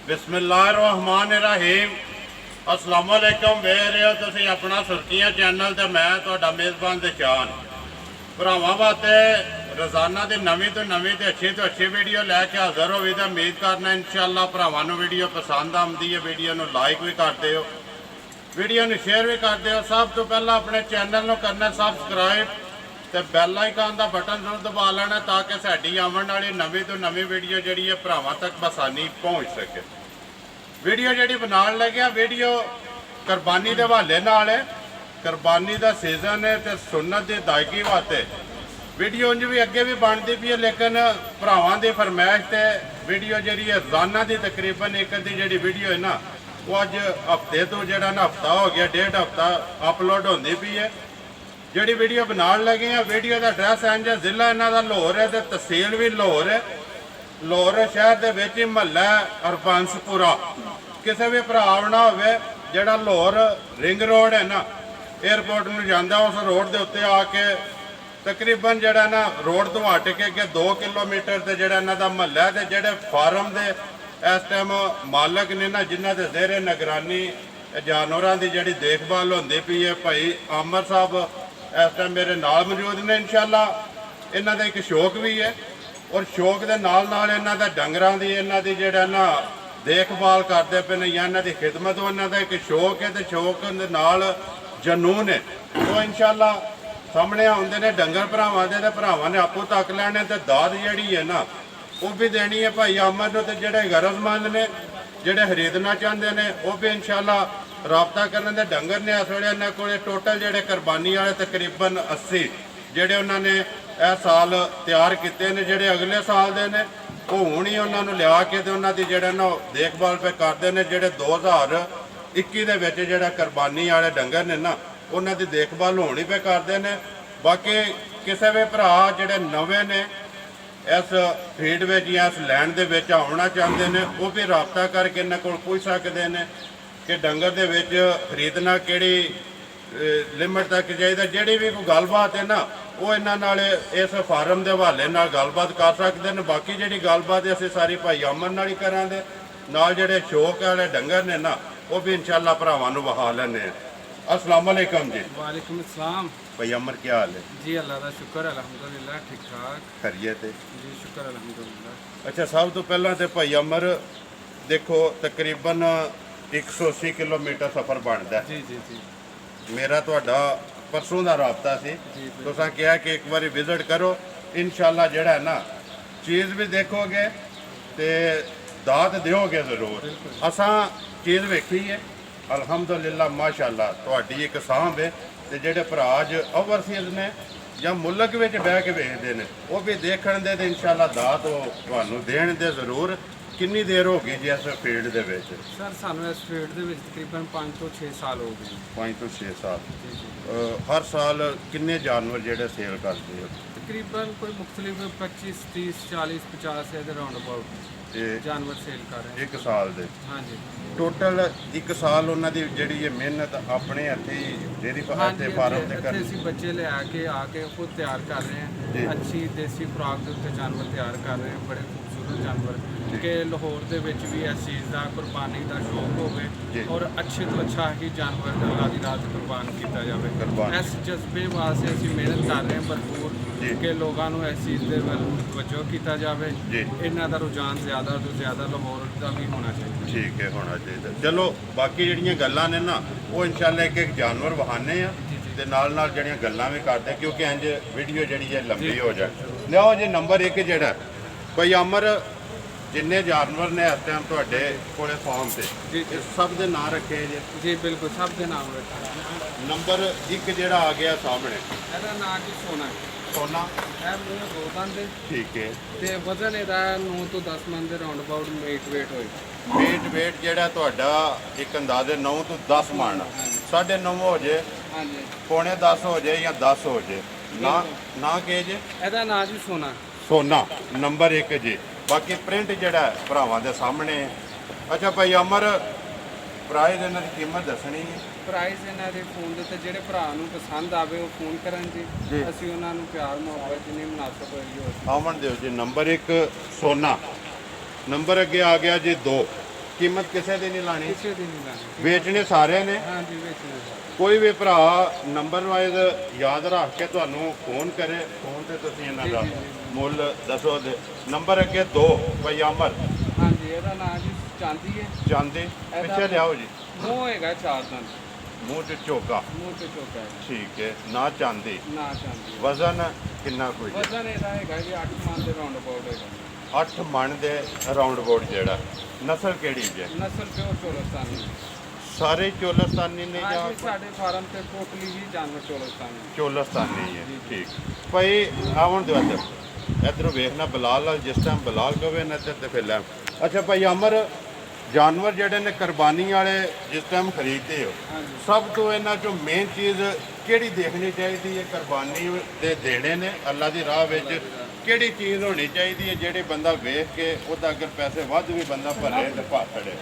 बिस्मिल्लाहिर्रहमानिर्रहीम। अस्सलाम वालेकुम। वेख रहे हो तुसीं अपना सुर्खियां चैनल ते मैं तुहाडा मेज़बान दिशान। भरावां वास्ते रोज़ाना की नवीं तो नवीं तो अच्छी वीडियो लैके हाज़र होवी ते उम्मीद करना इंशाअल्लाह भरावां नूं वीडियो पसंद आउंदी है। वीडियो नूं लाइक भी करते हो, वीडियो नूं शेयर भी करते हो। सब तो पहला अपने चैनल नूं करना सबसक्राइब ते बैल आइकन का बटन जरूर दबा लेना ताकि साडी आवन वाली नवीं तो नवीं वीडियो जिहड़ी है भरावां तक बसानी पहुँच सके। वीडियो जिहड़ी बनाउण लग्या वीडियो कुरबानी के हवाले नाल है। कुरबानी का सीजन है तो सुन्नत की अदायगी वास्ते वीडियो उंज भी अगे भी बनती पई है, लेकिन भरावां की फरमाइश से वीडियो जिहड़ी है रोज़ाना की तकरीबन एक अद्धी जिहड़ी वीडियो है ना वो अज हफ्ते तो जिहड़ा ना हफ्ता हो गया, डेढ़ हफ्ता अपलोड होंदी पई है। जिहड़ी वीडियो बनाउण लगे हैं वीडियो का एड्रैस इंज है, जिला इन्हां दा लाहौर है तो तहसील भी लाहौर है। लाहौर शहर के विच ही महल्ला हरबंसपुरा। किसी भी भरा आना होवे जिहड़ा लाहौर रिंग रोड है ना एयरपोर्ट नूं जांदा उस रोड के उत्ते आके तकरीबन जिहड़ा ना रोड तो हट के अगे 2 किलोमीटर ते जिहड़ा इन्हां दा महल्ला ते जिहड़े फार्म दे इस टाइम मालक ने ना जिन्हां दे ज़ेरे निगरानी जानवरां दी जिहड़ी देखभाल होंदी पई है भाई आमर साहब इस टाइम मेरे नाल मौजूद ने। इंशाअल्लाह इन्हां दा एक शौक भी है और शौक के नाल नाल इन्हां दा डंगरां दी इन्हां दी जिहड़ा ना देखभाल करते पे ने या इन्हां दी खिदमत इन्हां दा एक शौक है तो शौक दे नाल जनून है। तो इंशाअल्लाह सामने आउंदे ने डंगर भरावां दे ते भरावां ने आपू तक लैने ते दाद जिहड़ी है ना वो भी देनी है भाई आमर नूं ते जिहड़े गरजमंद ने जिहड़े खरीदना चाहते हैं वो भी इंशाअल्लाह राबता करने दे डंगर ने। इस वेले इन्हां कोले टोटल जिहड़े कुरबानी वाले तकरीबन 80 जिहड़े उन्होंने इस साल तैयार किए ने, जिहड़े अगले साल दे ने वो हुण ही उन्होंने लिया के ते उन्हां दी जिहड़ा ना देखभाल पे करते हैं। जिहड़े 2021 दे विच जिहड़ा कुरबानी वाले डंगर ने ना उन्हां दी देखभाल हुण ही पे करते हैं। बाकी किसी भी भरा जिहड़े नवे ने इस फील्ड में या इस लैंड दे विच आउणा चाहते हैं वो भी राबता करके इन्हां कोल पुछ सकते हैं कि डंगर दे विच खरीदना किहड़ी लिमिट तक चाहिए। जिहड़ी भी कोई गलबात है ना वो इन्हां नाल इस फार्म के हवाले नाल गलबात कर सकते हैं। बाकी जिहड़ी गलबात असीं सारी भाई अमन नाल ही करांगे, नाल जिहड़े शौक वाले डंगर ने ना वो भी इंशाअल्लाह भरावां नूं वहा लैने। अस्सलाम वालेकुम जी। वालेकुम अस्सलाम। भाई अमर क्या हाल है? जी अल्लाह का शुक्र अल्हम्दुलिल्लाह ठीक ठाक खैरियत है जी, शुक्र अल्हम्दुलिल्लाह। अच्छा सब तो पहला तो भाई अमर देखो तकरीबन 180 किलोमीटर सफ़र बनता है। जी जी जी मेरा तुहाडा परसों का राबता सी, जी, तुसां कहा कि एक बार विजिट करो इंशाअल्लाह जिहड़ा है ना चीज़ भी देखोगे तो दात दिओगे ज़रूर। असां चीज़ वेखी है अल्हम्दुलिल्लाह माशाअल्लाह तुहाडी एक सांभ है ते जिहड़े भरा अज ओवरसीज़ ने या मुल्क विच बह के वेखदे ने वो भी देखण दे ते इंशाअल्लाह दात वो तुहानूं देण दे ज़रूर। कितनी देर हो गई जी इस फील्ड दे विच? सर सानू इस फील्ड ਦੇ ਵਿੱਚ ਤਕਰੀਬਨ 5 ਤੋਂ 6 ਸਾਲ ਹੋ ਗਏ। 5 ਤੋਂ 6 साल। जी जी हर साल किन्ने जानवर जिहड़े सेल करदे हो? तकरीबन कोई मुख्तलिफ 25 30 40 50 ਇਹਦੇ ਰਾਉਂਡ ਅਬਾਊਟ ਤੇ ਜਾਨਵਰ ਸੇਲ ਕਰ ਰਹੇ ਇੱਕ ਸਾਲ ਦੇ ਹਾਂ ਜੀ। ਟੋਟਲ ਇੱਕ ਸਾਲ ਉਹਨਾਂ ਦੀ ਜਿਹੜੀ ਇਹ ਮਿਹਨਤ ਆਪਣੇ ਹੱਥੀ ਡੇਰੀ ਹਾਂਜੀ, ਫਾਰਮ ਤੇ ਇੱਥੇ ਕਰ ਅਸੀਂ ਬੱਚੇ ਲਿਆ ਕੇ ਆ ਕੇ ਖੁਦ ਤਿਆਰ ਕਰ ਰਹੇ ਜੀ। ਹਾਂ। ਅੱਛੀ ਦੇਸੀ ਖੁਰਾਕ ਦੇ ਉੱਤੇ ਜਾਨਵਰ ਤਿਆਰ ਕਰ ਰਹੇ ਹਾਂ, ਬੜੇ ਖੂਬਸੂਰਤ ਜਾਨਵਰ ਕਿ ਲਾਹੌਰ ਦੇ ਵਿੱਚ ਵੀ ਇਸ ਚੀਜ਼ ਦਾ ਕੁਰਬਾਨੀ ਦਾ ਸ਼ੌਕ ਜੀ। ਹੋਵੇ ਔਰ ਅੱਛੇ ਤੋਂ ਅੱਛਾ ਹੀ ਜਾਨਵਰ ਅੱਲਾਹ ਦੀ ਰਾਹ 'ਤੇ ਕੁਰਬਾਨ ਕੀਤਾ ਜਾਵੇ। ਕੁਰਬਾਨ। ਇਸ ਜਜ਼ਬੇ ਵਾਸਤੇ ਅਸੀਂ ਮਿਹਨਤ ਕਰ ਰਹੇ ਹਾਂ ਭਰਪੂਰ ਜੀ। ਕਿ ਲੋਕਾਂ ਨੂੰ ਇਸ ਚੀਜ਼ ਦੇ ਵੱਲ ਤਵੱਜੋ ਕੀਤਾ ਜਾਵੇ। ਜੀ। ਇਹਨਾਂ ਦਾ ਰੁਝਾਨ ਜ਼ਿਆਦਾ ਤੋਂ ਜ਼ਿਆਦਾ ਲਾਹੌਰ ਦਾ ਵੀ ਹੋਣਾ ਚਾਹੀਦਾ। ਠੀਕ ਹੈ ਹੋਣਾ ਚਾਹੀਦਾ। ਚਲੋ ਬਾਕੀ ਜਿਹੜੀਆਂ ਗੱਲਾਂ ਨੇ ਨਾ ਉਹ ਇਨਸ਼ਾਅੱਲਾ ਇੱਕ ਇੱਕ ਜਾਨਵਰ ਵਹਾਨੇ ਆ ਤੇ ਨਾਲ ਨਾਲ ਜਿਹੜੀਆਂ ਗੱਲਾਂ ਵੀ ਕਰਦੇ ਕਿਉਂਕਿ ਇੰਜ ਵੀਡੀਓ ਜਿਹੜੀ ਹੈ ਲੰਬੀ ਹੋ ਜਾਏ। ਲਿਆਓ ਜੀ ਨੰਬਰ 1 ਜਿਹੜਾ ਭਾਈ ਅਮਰ ਜਿੰਨੇ ਜਾਨਵਰ ਨੇ ਇਸ ਟਾਈਮ ਤੁਹਾਡੇ ਕੋਲੇ ਫਾਰਮ ਤੇ ਜੀ, ਇਹ ਸਭ ਦੇ ਨਾਂ ਰੱਖੇ ਜੇ। ਜੀ ਬਿਲਕੁਲ ਸਭ ਦੇ ਨਾਮ ਰੱਖੇ। ਨੰਬਰ 1 ਜਿਹੜਾ ਆ ਗਿਆ ਸਾਹਮਣੇ ਇਹਦਾ ਨਾਂ ਕੀ ਸੋਨਾ ਹੈ। ਸੋਨਾ ਇਹ ਮੂੰਹ ਦੋ ਦੰਦ ਦੇ ਠੀਕ ਹੈ। ਤੇ ਵਜ਼ਨ ਇਹਦਾ 9 ਤੋਂ 10 ਮਣ ਦੇ ਰਾਉਂਡ ਅਬਾਊਟ ਵੇਟ ਹੋਏ। ਵੇਟ ਜਿਹੜਾ ਤੁਹਾਡਾ ਇੱਕ ਅੰਦਾਜ਼ੇ 9 ਤੋਂ 10 ਮਣ 9.5 ਹੋ ਜੇ ਹਾਂਜੀ ਪੌਣੇ 10 ਹੋ ਜੇ ਜਾਂ 10 ਹੋ ਜੇ ਨਾ ਕੇ ਜੇ ਇਹਦਾ ਨਾਂ ਜੀ ਸੋਨਾ। ਸੋਨਾ ਨੰਬਰ 1 ਜੀ। ਬਾਕੀ ਪ੍ਰਿੰਟ ਜਿਹੜਾ ਭਰਾਵਾਂ ਦੇ ਸਾਹਮਣੇ ਹੈ। ਅੱਛਾ ਭਾਈ ਅਮਰ ਪ੍ਰਾਈਜ਼ ਇਹਨਾਂ ਦੀ ਕੀਮਤ ਦੱਸਣੀ ਹੈ? ਪ੍ਰਾਈਸ ਇਹਨਾਂ ਦੇ ਫੋਨ ਦੇ ਉੱਤੇ ਜਿਹੜੇ ਭਰਾ ਨੂੰ ਪਸੰਦ ਆਵੇ ਉਹ ਫੋਨ ਕਰਨ ਜੀ। ਅਸੀਂ ਉਹਨਾਂ ਨੂੰ ਪਿਆਰ ਮੁਹੱਬਤ ਜਿੰਨੀ ਮੁਨਾਸਬ ਹੋਏਗੀ ਆਵਣ ਦਿਓ ਜੀ। ਨੰਬਰ 1 ਸੋਨਾ, ਨੰਬਰ ਅੱਗੇ ਆ ਗਿਆ ਜੀ 2 ਕੀਮਤ ਕਿਸੇ ਦੀ ਨਹੀਂ ਲਾਣੀ, ਕਿਸੇ ਦੀ ਨਹੀਂ ਲਾਣੀ। ਵੇਚਣੇ ਸਾਰੇ ਨੇ। ਹਾਂਜੀ ਵੇਚਣੇ ਸਾਰੇ। ਕੋਈ ਵੀ ਭਰਾ ਨੰਬਰ ਵਾਈਜ਼ ਯਾਦ ਰੱਖ ਕੇ ਤੁਹਾਨੂੰ ਫੋਨ ਕਰੇ, ਫੋਨ ਤੇ ਤੁਸੀਂ ਇਹਨਾਂ ਦਾ ਮੁੱਲ ਦੱਸੋ। ਨੰਬਰ ਅੱਗੇ 2 ਪਯਾਮਰ। ਹਾਂਜੀ ਇਹਦਾ ਨਾਂ ਜੀ ਚਾਂਦੀ ਹੈ। ਚਾਂਦੀ ਪਿੱਛੇ ਲਿਆਓ ਜੀ। ਮੂੰਹ ਹੈਗਾ 4 ਦੰਦ, ਮੂੰਹ 'ਚ ਝੋਕਾ, ਮੂੰਹ ਤੇ ਚੋਕਾ ਹੈ। ਠੀਕ ਹੈ। ਨਾ ਚਾਂਦੀ। ਨਾ ਚਾਂਦੀ। ਵਜ਼ਨ ਕਿੰਨਾ ਕੋਈ? ਵਜ਼ਨ ਇਹਦਾ ਹੈਗਾ ਜੀ 8 ਮਣ ਦੇ ਰਾਉਂਡ ਅਬਾਊਟ ਹੈਗਾ। 8 ਮਣ ਦੇ ਰਾਉਂਡ ਬੋਰਡ ਜਿਹੜਾ। ਨਸਲ ਕਿਹੜੀ ਜੇ? ਨਸਲ ਪਿਓਰ ਚੋਲਸਤਾਨੀ। ਸਾਰੇ ਚੋਲਸਤਾਨੀ ਨੇ ਜਾਂ ਹਾਂਜੀ ਸਾਡੇ ਫਾਰਮ ਤੇ ਟੋਟਲੀ ਹੀ ਜਾਨਵਰ ਚੋਲਸਤਾਨੀ। ਚੋਲਸਤਾਨੀ ਹੈ? ਠੀਕ ਭਾਈ ਆਉਣ ਦਿਓ ਇੱਧਰੋਂ ਵੇਖਣਾ ਬਲਾਲ ਨਾਲ, ਜਿਸ ਟਾਈਮ ਬਲਾਲ ਕਵੇ ਨਾ ਤੇ ਫਿਰ ਲੈ। ਅੱਛਾ ਭਾਈ ਅਮਰ, ਜਾਨਵਰ ਜਿਹੜੇ ਨੇ ਕੁਰਬਾਨੀ ਵਾਲੇ ਜਿਸ ਟਾਈਮ ਖਰੀਦਦੇ ਹੋ, ਹਾਂਜੀ। ਸਭ ਤੋਂ ਇਹਨਾਂ ਚੋਂ ਮੇਨ ਚੀਜ਼ ਕਿਹੜੀ ਦੇਖਣੀ ਚਾਹੀਦੀ ਹੈ? ਕੁਰਬਾਨੀ ਦੇ ਦੇਣੇ ਨੇ ਅੱਲਾ ਦੀ ਰਾਹ ਵਿੱਚ, ਕਿਹੜੀ ਚੀਜ਼ ਹੋਣੀ ਚਾਹੀਦੀ ਹੈ ਜਿਹੜੇ ਬੰਦਾ ਵੇਖ ਕੇ ਉਹਦਾ ਅਗਰ ਪੈਸੇ ਵੱਧ ਵੀ ਬੰਦਾ ਭਰੇ ਤੇ ਪਾ ਛੜੇ?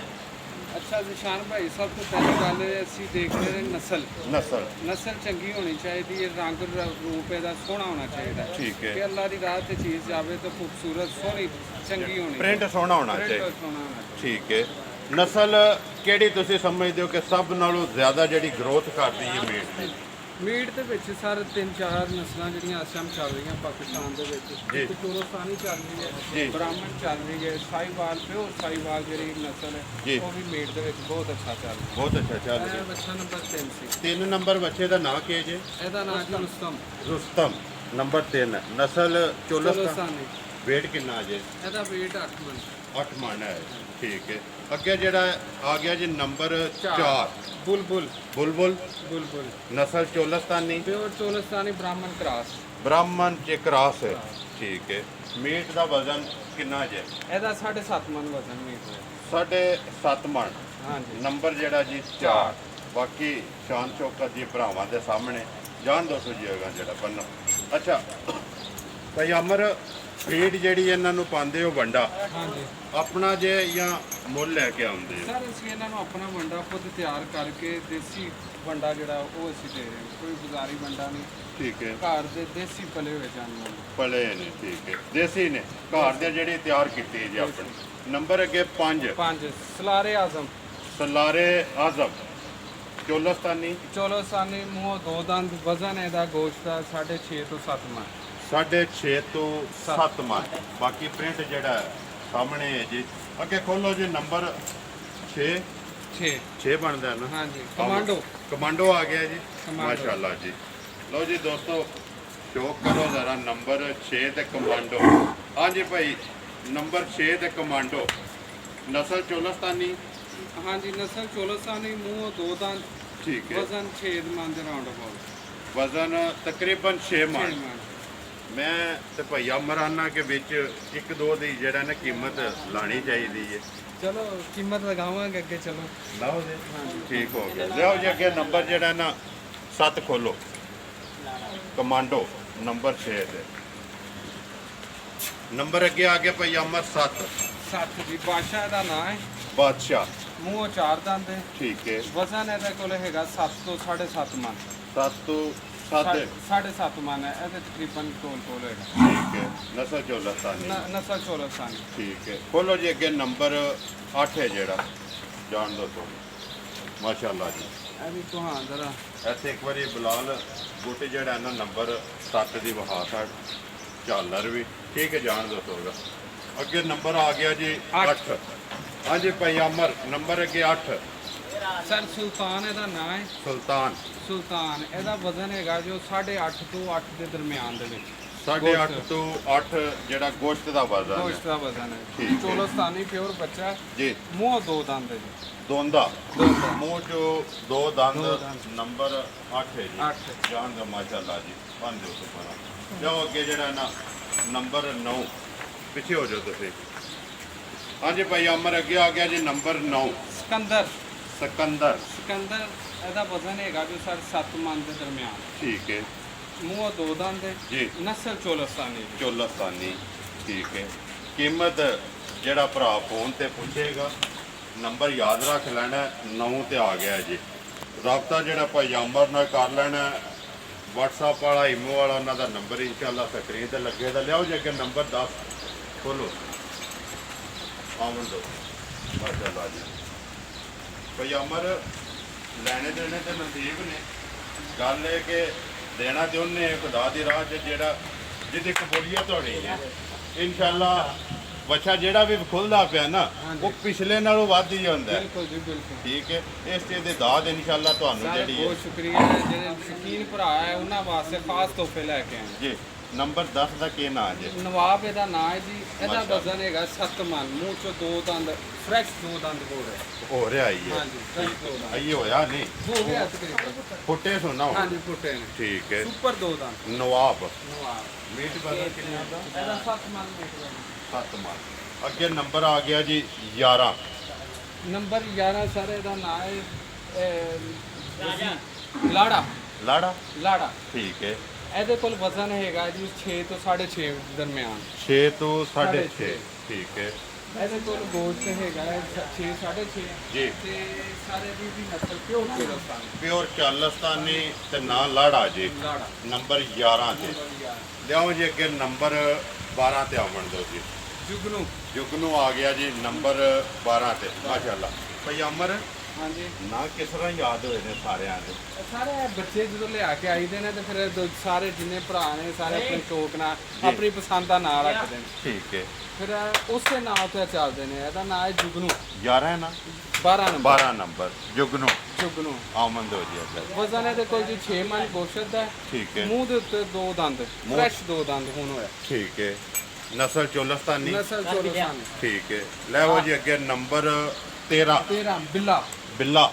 ਅੱਛਾ ਨਿਸ਼ਾਨ ਭਾਈ, ਸਭ ਤੋਂ ਪਹਿਲੀ ਗੱਲ ਅਸੀਂ ਦੇਖਦੇ ਨੇ ਨਸਲ। ਨਸਲ ਨਸਲ ਚੰਗੀ ਹੋਣੀ ਚਾਹੀਦੀ ਹੈ, ਰੰਗ ਰੂਪ ਇਹਦਾ ਸੋਹਣਾ ਹੋਣਾ ਚਾਹੀਦਾ ਹੈ। ਠੀਕ ਹੈ। ਕਿ ਅੱਲਾ ਦੀ ਰਾਹ ਤੇ ਚੀਜ਼ ਜਾਵੇ ਤਾਂ ਖੂਬਸੂਰਤ ਸੋਹਣੀ ਚੰਗੀ ਹੋਣੀ ਪ੍ਰਿੰਟ ਸੋਹਣਾ ਹੋਣਾ ਪ੍ਰਿੰਟ ਚਾਹੀਦਾ। ਸੋਹਣਾ ਹੋਣਾ ਚਾਹੀਦਾ। ਠੀਕ ਹੈ। ਨਸਲ ਕਿਹੜੀ ਤੁਸੀਂ ਸਮਝਦੇ ਹੋ ਕਿ ਸਭ ਨਾਲੋਂ ਜ਼ਿਆਦਾ ਜਿਹੜੀ ਗਰੋਥ ਕਰਦੀ ਹੈ ਮੀਟ ਦੀ? ਮੀਟ ਦੇ ਵਿੱਚ ਸਰ 3-4 ਨਸਲਾਂ ਜਿਹੜੀਆਂ ਇਸ ਟਾਈਮ ਚੱਲ ਰਹੀਆਂ ਪਾਕਿਸਤਾਨ ਦੇ ਵਿੱਚ। ਜੀ। ਇੱਕ ਚੋਲਸਤਾਨੀ ਚੱਲ ਰਹੀ ਜੀ। ਹੈ, ਬ੍ਰਾਹਮਣ ਚੱਲ ਰਹੀ ਹੈ, ਸਾਈਵਾਲ ਪਿਓਰ ਸਾਈਵਾਲ ਜਿਹੜੀ ਨਸਲ ਜੀ। ਹੈ ਉਹ ਵੀ ਮੀਟ ਦੇ ਵਿੱਚ ਬਹੁਤ ਅੱਛਾ ਚੱਲ ਰਿਹਾ ਬਹੁਤ ਅੱਛਾ ਚੱਲ ਹੈ। ਰਿਹਾ। ਇਹ ਬੱਚਾ ਨੰਬਰ 3 ਸੀ। 3 ਨੰਬਰ ਬੱਚੇ ਦਾ ਨਾਂ ਕੀ ਹੈ ਜੀ? ਇਹਦਾ ਨਾਮ ਜੀ ਰੁਸਤਮ। ਰੁਸਤਮ। ਨੰਬਰ 3 ਨਸਲ ਚੋਲਸਤਾਨ। ਚੋਲਸਤਾਨੀ। weight ਕਿੰਨਾ ਜੇ? ਇਹਦਾ weight 8 ਮਣ। 8 ਮਣ ਹੈ। ਠੀਕ ਹੈ। ਅੱਗੇ ਜਿਹੜਾ ਆ ਗਿਆ ਜੀ ਨੰਬਰ 4 ਬੁਲਬੁਲ। ਬੁਲਬੁਲ। ਬੁਲਬੁਲ ਨਸਲ ਚੋਲਸਤਾਨੀ। ਪਿਓਰ ਚੋਲਸਤਾਨੀ ਬ੍ਰਾਹਮਣ ਕ੍ਰਾਸ। ਬ੍ਰਾਹਮਣ ਚ ਕ੍ਰਾਸ ਹੈ। ਠੀਕ ਹੈ। ਮੀਟ ਦਾ ਵਜ਼ਨ ਕਿੰਨਾ ਜੇ? ਇਹਦਾ 7.5 ਮਣ ਵਜ਼ਨ ਮੀਟ ਦਾ। 7.5 ਮਣ। ਹਾਂਜੀ। ਨੰਬਰ ਜਿਹੜਾ ਜੀ 4। ਬਾਕੀ ਸ਼ਾਨ ਚੌਕਤ ਜੀ ਭਰਾਵਾਂ ਦੇ ਸਾਹਮਣੇ ਜਾਣ ਦੋ ਸੁਝੇਗਾ ਜਿਹੜਾ ਬੰਨੋ। ਅੱਛਾ ਭਾਈ ਅਮਰ, ਫੀਡ ਜਿਹੜੀ ਇਹਨਾਂ ਨੂੰ ਪਾਉਂਦੇ ਹੋ ਵੰਡਾ ਹਾਂਜੀ ਆਪਣਾ ਜੇ ਜਾਂ ਮੁੱਲ ਲੈ ਕੇ ਆਉਂਦੇ ਹੋ? ਸਰ ਅਸੀਂ ਇਹਨਾਂ ਨੂੰ ਆਪਣਾ ਵੰਡਾ ਖੁਦ ਤਿਆਰ ਕਰਕੇ ਦੇਸੀ ਵੰਡਾ ਜਿਹੜਾ ਉਹ ਅਸੀਂ ਦੇ ਰਹੇ ਹਾਂ, ਕੋਈ ਬਾਜ਼ਾਰੀ ਵੰਡਾ ਨਹੀਂ। ਠੀਕ ਹੈ। ਘਰ ਦੇ ਦੇਸੀ ਪਲੇ ਹੋਏ ਜਾਨਵਰ ਨੇ। ਪਲੇ ਨੇ। ਠੀਕ ਹੈ। ਦੇਸੀ ਨੇ ਘਰ ਦੇ ਜਿਹੜੀ ਤਿਆਰ ਕੀਤੀ ਜੀ ਆਪਣੀ। ਨੰਬਰ ਅੱਗੇ 5 5 ਸਲਾਰੇ ਆਜ਼ਮ। ਸਲਾਰੇ ਆਜ਼ਮ ਚੋਲਸਤਾਨੀ। ਚੋਲਸਤਾਨੀ ਮੂੰਹ 2 ਦੰਦ। ਵਜ਼ਨ ਇਹਦਾ ਗੋਸ਼ਤ ਦਾ 6.5 ਤੋਂ 7 ਮਣ। 6.5 ਤੋਂ 7 ਮਣ। ਬਾਕੀ ਪ੍ਰਿੰਟ ਜਿਹੜਾ ਹੈ ਸਾਹਮਣੇ ਹੈ ਜੀ। ਅੱਗੇ ਖੋਲੋ ਜੀ ਨੰਬਰ 6 6 ਬਣਦਾ ਹੈ ਨਾ? ਹਾਂਜੀ। ਕਮਾਂਡੋ। ਕਮਾਂਡੋ ਆ ਗਿਆ ਜੀ। ਕਮਾਂਡੋ। ਮਾਸ਼ਾਅੱਲਾ ਜੀ। ਲਓ ਜੀ ਦੋਸਤੋ, ਸ਼ੌਕ ਕਰੋ ਜ਼ਰਾ ਨੰਬਰ 6 ਤੇ ਕਮਾਂਡੋ। ਹਾਂਜੀ ਭਾਈ ਨੰਬਰ 6 ਤੇ ਕਮਾਂਡੋ। ਨਸਲ ਚੋਲਸਤਾਨੀ। ਹਾਂਜੀ ਨਸਲ ਚੋਲਸਤਾਨੀ ਮੂੰਹ 2 ਦੰਦ। ਠੀਕ ਹੈ। ਵਜ਼ਨ 6 ਮਣ ਦੇ ਰਾਉਂਡ ਅਬਾਊਟ। ਵਜ਼ਨ ਤਕਰੀਬਨ 6 6 ਮਣ। ਮਣ। ਮੈਂ ਤੇ ਭਈਆ ਮਰਾਨਾ ਕੇ ਵਿੱਚ 1-2 ਦੀ ਜਿਹੜਾ ਨਾ ਕੀਮਤ ਲਾਣੀ ਚਾਹੀਦੀ ਹੈ। ਚਲੋ ਕੀਮਤ ਲਗਾਵਾਂਗੇ ਅੱਗੇ। ਚਲੋ ਲਾਓ ਜੀ। ਠੀਕ ਹੋ ਗਿਆ। ਲਿਆਓ ਜੀ ਅੱਗੇ ਨੰਬਰ ਜਿਹੜਾ ਨਾ 7 ਖੋਲੋ। ਕਮਾਂਡੋ ਨੰਬਰ 6 ਤੇ ਨੰਬਰ ਅੱਗੇ ਆ ਗਿਆ ਭਈਆ ਅਮਰ 7 7 ਜੀ। ਬਾਦਸ਼ਾਹ ਦਾ ਨਾਂ ਹੈ। ਬਾਦਸ਼ਾਹ। ਮੂੰਹ 4 ਦੰਦ ਹੈ। ਠੀਕ ਹੈ। ਵਜ਼ਨ ਇਹਦੇ ਕੋਲ ਹੈਗਾ 7 ਤੋਂ 7.5 ਮਣ। 7 ਤੋਂ 7। 7.5 ਮਣ ਹੈ। ਇਹਦੇ ਤਕਰੀਬਨ ਤੋਲ ਹੈਗਾ। ਠੀਕ ਹੈ। ਨਸਲ ਚੋਲਸਤਾਨੀ। ਨਸਲ ਚੋਲਸਤਾਨੀ। ਠੀਕ ਹੈ। ਖੋਲੋ ਜੀ ਅੱਗੇ ਨੰਬਰ 8 ਹੈ ਜਿਹੜਾ, ਜਾਣ ਦੋ ਤੋਂ। ਮਾਸ਼ਾਅੱਲਾ ਜੀ। ਇਹ ਵੀ ਤੁਹਾਨ ਜ਼ਰਾ ਇੱਥੇ ਇੱਕ ਵਾਰੀ ਬਲਾਲ ਬੂਟੇ ਜਿਹੜਾ ਨਾ ਨੰਬਰ 7 ਦੀ ਵਹਾ ਸਾਡ ਝਾਲਰ ਵੀ ਠੀਕ ਹੈ, ਜਾਣ ਦੋ ਤੋਗਾ। ਅੱਗੇ ਨੰਬਰ ਆ ਗਿਆ ਜੀ 8। ਹਾਂਜੀ ਭਾਈ ਅਮਰ ਨੰਬਰ ਅੱਗੇ 8 ਸਰ ਸੁਲਤਾਨ ਇਹਦਾ ਨਾਂ ਹੈ। ਸੁਲਤਾਨ। ਸੁਲਤਾਨ ਇਹਦਾ ਵਜ਼ਨ ਹੈਗਾ ਜੋ 8.5 ਤੋਂ 8 ਦੇ ਦਰਮਿਆਨ ਦੇ ਵਿੱਚ। 8.5 ਤੋਂ 8 ਜਿਹੜਾ ਗੋਸ਼ਤ ਦਾ ਵਜ਼ਨ ਹੈ। ਗੋਸ਼ਤ ਦਾ ਵਜ਼ਨ ਠੀਕ ਹੈ। ਹੈ। ਚੋਲਸਤਾਨੀ ਪਿਓਰ ਬੱਚਾ। ਜੀ। ਮੂੰਹ 2 ਦੰਦ ਹੈ ਜੀ। ਦੋਂਦਾ। ਦੋਂਦਾ। ਮੂੰਹ ਚੋਂ 2 ਦੰਦ। ਦੋ ਦੰਦ। ਨੰਬਰ 8 ਹੈ ਜੀ। 8 ਜਾਣ ਦਾ ਮਾਸ਼ਾਅੱਲਾ ਜੀ। ਬਣ ਦਿਓ ਸੁਪਨਾ। ਜਾਓ ਅੱਗੇ ਜਿਹੜਾ ਨਾ ਨੰਬਰ 9 ਪਿੱਛੇ ਹੋ ਜਾਓ ਤੁਸੀਂ। ਹਾਂਜੀ ਭਾਈ ਅਮਰ ਅੱਗੇ ਆ ਗਿਆ ਜੀ ਨੰਬਰ 9 ਸਿਕੰਦਰ। ਸਿਕੰਦਰ। ਸਿਕੰਦਰ ਇਹਦਾ ਵਜ਼ਨ ਹੈਗਾ ਜੋ 7 ਮਣ ਦੇ ਦਰਮਿਆਨ। ਠੀਕ ਹੈ। ਮੂੰਹ 2 ਦੰਦ ਹੈ। ਜੀ। ਨਸਲ ਚੋਲਸਤਾਨੀ। ਚੋਲਸਤਾਨੀ। ਠੀਕ ਹੈ। ਕੀਮਤ ਜਿਹੜਾ ਭਰਾ ਫੋਨ ਤੇ ਪੁੱਛੇਗਾ ਨੰਬਰ ਯਾਦ ਰੱਖ ਲੈਣਾ 9 ਤੇ ਆ ਗਿਆ ਜੀ। ਰਾਬਤਾ ਜਿਹੜਾ ਭਾਈ ਅਮਰ ਨਾਲ ਕਰ ਲੈਣਾ। WhatsApp ਵਾਲਾ ਈਮੋ ਵਾਲਾ ਉਹਨਾਂ ਦਾ ਨੰਬਰ ਇਨਸ਼ਾਅੱਲਾ ਸਕਰੀਨ ਤੇ ਲੱਗੇਗਾ। ਲਿਆਓ ਜੀ ਅੱਗੇ ਨੰਬਰ 10 ਖੋਲੋ। ਆਵਣ ਦੋ। ਮਾਸ਼ਾਅੱਲਾ ਜੀ ਭਈ ਅਮਰ ਲੈਣੇ ਦੇਣੇ ਤੇ ਨਸੀਬ ਨੇ ਗੱਲ ਇਹ ਕਿ ਦੇਣਾ ਤੇ ਉਹਨੇ ਖੁਦਾ ਦੀ ਰਾਹ 'ਚ ਜਿਹੜਾ ਜਿਹਦੀ ਕਬੂਲੀਅਤ ਹੋਣੀ ਹੈ ਇਨਸ਼ਾਅੱਲਾ ਬੱਚਾ ਜਿਹੜਾ ਵੀ ਖੁੱਲਦਾ ਪਿਆ ਨਾ ਉਹ ਪਿਛਲੇ ਨਾਲੋਂ ਵੱਧ ਹੀ ਹੁੰਦਾ ਹੈ ਬਿਲਕੁਲ ਜੀ ਬਿਲਕੁਲ ਠੀਕ ਹੈ ਇਸ ਚੀਜ਼ ਦੀ ਦਾਤ ਇਨਸ਼ਾਅੱਲਾ ਤੁਹਾਨੂੰ ਸਾਰੇ ਜਿਹੜੀ ਹੈ ਬਹੁਤ ਸ਼ੁਕਰੀਆ ਜਿਹੜੇ ਸ਼ੌਕੀਨ ਭਰਾ ਹੈ ਉਹਨਾਂ ਵਾਸਤੇ ਖਾਸ ਤੋਹਫੇ ਲੈ ਕੇ ਆਏ ਜੀ ਨੰਬਰ 10 ਦਾ ਕੀ ਨਾਂ ਜੀ ਨਵਾਬ ਇਹਦਾ ਨਾਂ ਹੈ ਜੀ ਇਹਦਾ ਮਾਸ਼ਾਅੱਲਾ। ਵਜ਼ਨ ਹੈਗਾ 7 ਮਣ ਮੂੰਹ ਚੋਂ 2 ਦੰਦ ਫਰੈਸ਼ 2 ਦੰਦ ਹੋ ਰਹੇ ਹੋ ਰਿਹਾ ਹੀ ਹੈ ਹਾਂਜੀ fresh ਦੋ ਦੰਦ ਇਹ ਹੋਇਆ ਨਹੀਂ ਹੋ ਗਿਆ ਤਕਰੀਬਨ ਫੁੱਟੇ ਸੁਣਾ ਹੋ ਹਾਂਜੀ ਫੁੱਟੇ ਨੇ ਠੀਕ ਹੈ ਸੁਪਰ 2 ਦੰਦ ਨਵਾਬ ਨਵਾਬ ਮੀਟ ਬਦਲ ਕਿੰਨਾ ਦਾ ਇਹਦਾ 7 ਮਣ ਵੇਖ 7 ਮਾਰ ਅੱਗੇ ਨੰਬਰ ਆ ਗਿਆ ਜੀ 11 ਨੰਬਰ 11 ਸਰ ਇਹਦਾ ਨਾਂ ਹੈ ਲਾੜਾ ਲਾੜਾ ਲਾੜਾ ਠੀਕ ਹੈ ਇਹਦੇ ਕੋਲ ਵਜ਼ਨ ਹੈਗਾ ਜੀ 6 ਤੋਂ 6.5 ਦਰਮਿਆਨ 6 ਤੋਂ 6.5 6.5 ਠੀਕ ਹੈ ਇਹਦੇ ਕੋਲ ਗੋਸ਼ਤ ਹੈਗਾ 6 6.5 ਜੀ। ਤੇ ਸਾਰੇ ਦੀ ਨਸਲ ਪਿਓਰ ਕਿਰਸਤਾਨ ਪਿਓਰ ਚਾਲਸਤਾਨੀ ਤੇ ਨਾਂ ਲਾੜਾ ਜੀ ਲਾੜਾ ਨੰਬਰ 11 ਤੇ ਲਿਆਓ ਜੀ ਅੱਗੇ ਨੰਬਰ 12 ਤੇ ਆਵਣ ਦਿਓ ਜੀ ਜੁਗਨੂ ਜੁਗਨੂ ਆ ਗਿਆ ਜੀ ਨੰਬਰ 12 ਤੇ ਮਾਸ਼ਾਅੱਲਾ ਭਈ ਅਮਰ ਹਾਂਜੀ ਨਾ ਕਿਸ ਤਰ੍ਹਾਂ ਯਾਦ ਹੋਏ ਨੇ ਸਾਰਿਆਂ ਦੇ ਇਹ ਸਾਰੇ ਬੱਚੇ ਜਦੋਂ ਲਿਆ ਕੇ ਆਈਦੇ ਨੇ ਤੇ ਫਿਰ ਸਾਰੇ ਜਿੰਨੇ ਭਰਾ ਨੇ ਸਾਰੇ ਆਪਣੇ ਸ਼ੌਕ ਨਾਲ ਆਪਣੀ ਪਸੰਦ ਦਾ ਨਾਂ ਰੱਖਦੇ ਨੇ ਠੀਕ ਹੈ ਫਿਰ ਉਸੇ ਨਾਂ ਤੇ ਚੱਲਦੇ ਨੇ ਇਹਦਾ ਨਾਂ ਹੈ ਜੁਗਨੂ 11 ਹੈ ਨਾ 12 ਨੰਬਰ 12 ਨੰਬਰ ਜੁਗਨੂ ਜੁਗਨੂ ਆਮਦ ਹੋ ਜੀ ਅੱਗੇ ਵਜ਼ਨ ਇਹਦੇ ਕੋਲ ਜੀ 6 ਮਣ ਗੋਸ਼ਤ ਦਾ ਹੈ। ਠੀਕ ਹੈ ਮੂੰਹ ਦੇ ਉੱਤੇ 2 ਦੰਦ ਫਰੈਸ਼ 2 ਦੰਦ ਹੁਣ ਹੋਇਆ ਠੀਕ ਹੈ ਨਸਲ ਚੋਲਸਤਾਨੀ ਨਸਲ ਚੋਰਸਾਨ ਠੀਕ ਹੈ ਲੈ ਉਹ ਜੀ ਅੱਗੇ ਨੰਬਰ 13 13 ਬਿੱਲਾ ਬਿੱਲਾ